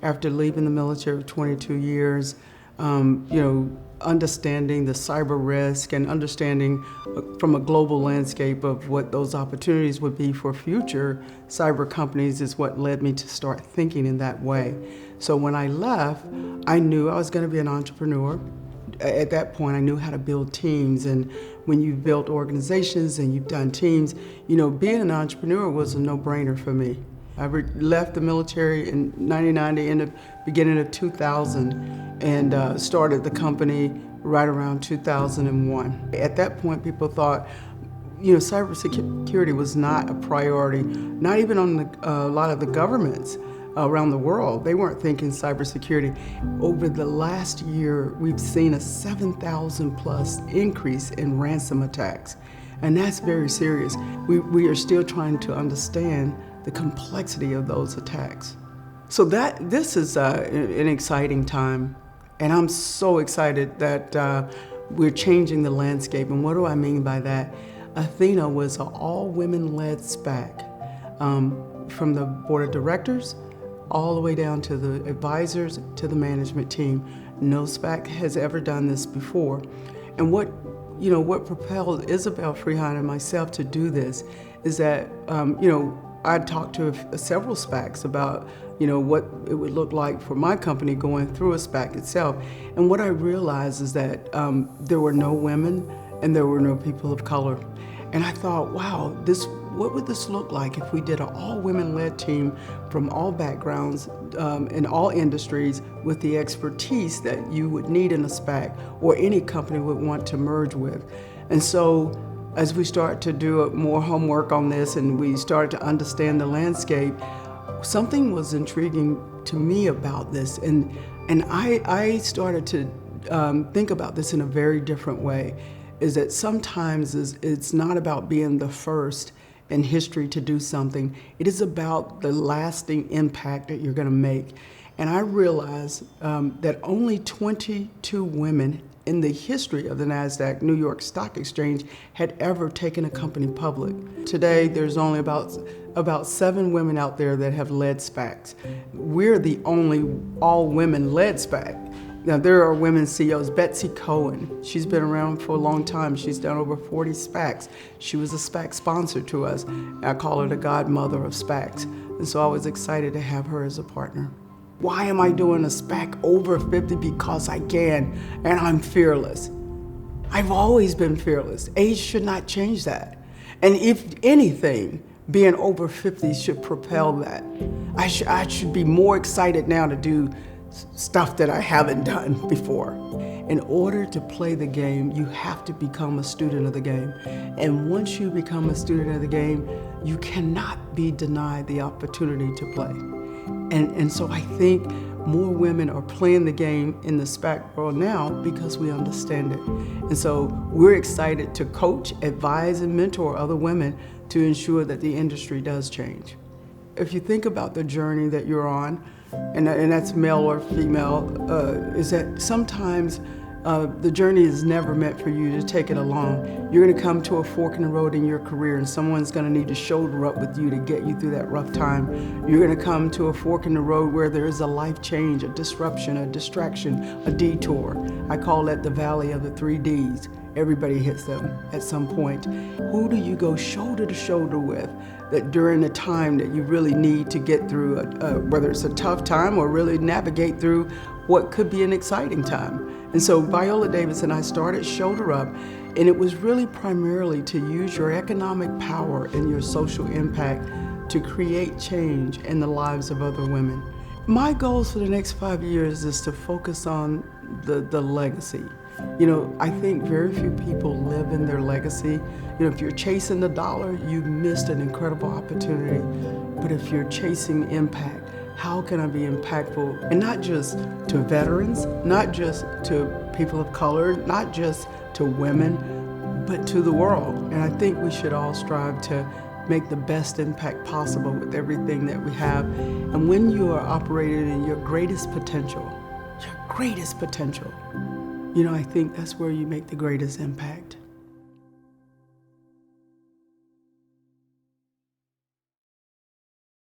after leaving the military for 22 years, understanding the cyber risk and understanding from a global landscape of what those opportunities would be for future cyber companies is what led me to start thinking in that way. So when I left, I knew I was going to be an entrepreneur. At that point, I knew how to build teams, and when you've built organizations and you've done teams, being an entrepreneur was a no-brainer for me. I left the military in 1990, in the beginning of 2000, and started the company right around 2001. At that point, people thought, cybersecurity was not a priority, not even on a lot of the governments around the world. They weren't thinking cybersecurity. Over the last year, we've seen a 7,000 plus increase in ransom attacks, and that's very serious. We are still trying to understand the complexity of those attacks. So this is an exciting time, and I'm so excited that we're changing the landscape. And what do I mean by that? Athena was an all-women-led SPAC, from the board of directors all the way down to the advisors to the management team. No SPAC has ever done this before. And what propelled Isabel Freeheim and myself to do this is that I talked to several SPACs about what it would look like for my company going through a SPAC itself. And what I realized is that there were no women and there were no people of color. And I thought, wow, what would this look like if we did an all-women-led team from all backgrounds in all industries with the expertise that you would need in a SPAC or any company would want to merge with. And so as we start to do more homework on this and we started to understand the landscape, something was intriguing to me about this. And I started to think about this in a very different way, is that sometimes it's not about being the first in history to do something. It is about the lasting impact that you're going to make. And I realized that only 22 women in the history of the NASDAQ New York Stock Exchange had ever taken a company public. Today, there's only about 7 women out there that have led SPACs. We're the only all-women-led SPAC. Now, there are women CEOs. Betsy Cohen, she's been around for a long time. She's done over 40 SPACs. She was a SPAC sponsor to us. I call her the godmother of SPACs. And so I was excited to have her as a partner. Why am I doing a SPAC over 50? Because I can, and I'm fearless. I've always been fearless. Age should not change that. And if anything, being over 50 should propel that. I should be more excited now to do stuff that I haven't done before. In order to play the game, you have to become a student of the game. And once you become a student of the game, you cannot be denied the opportunity to play. And so I think more women are playing the game in the SPAC world now because we understand it. And so we're excited to coach, advise, and mentor other women to ensure that the industry does change. If you think about the journey that you're on, and that's male or female, is that sometimes the journey is never meant for you to take it alone. You're gonna come to a fork in the road in your career and someone's gonna need to shoulder up with you to get you through that rough time. You're gonna come to a fork in the road where there is a life change, a disruption, a distraction, a detour. I call that the valley of the 3 Ds. Everybody hits them at some point. Who do you go shoulder to shoulder with that during the time that you really need to get through, whether it's a tough time or really navigate through what could be an exciting time? And so Viola Davis and I started Shoulder Up, and it was really primarily to use your economic power and your social impact to create change in the lives of other women. My goals for the next 5 years is to focus on the legacy. I think very few people live in their legacy. If you're chasing the dollar, you've missed an incredible opportunity. But if you're chasing impact, how can I be impactful? And not just to veterans, not just to people of color, not just to women, but to the world. And I think we should all strive to make the best impact possible with everything that we have. And when you are operating in your greatest potential, I think that's where you make the greatest impact.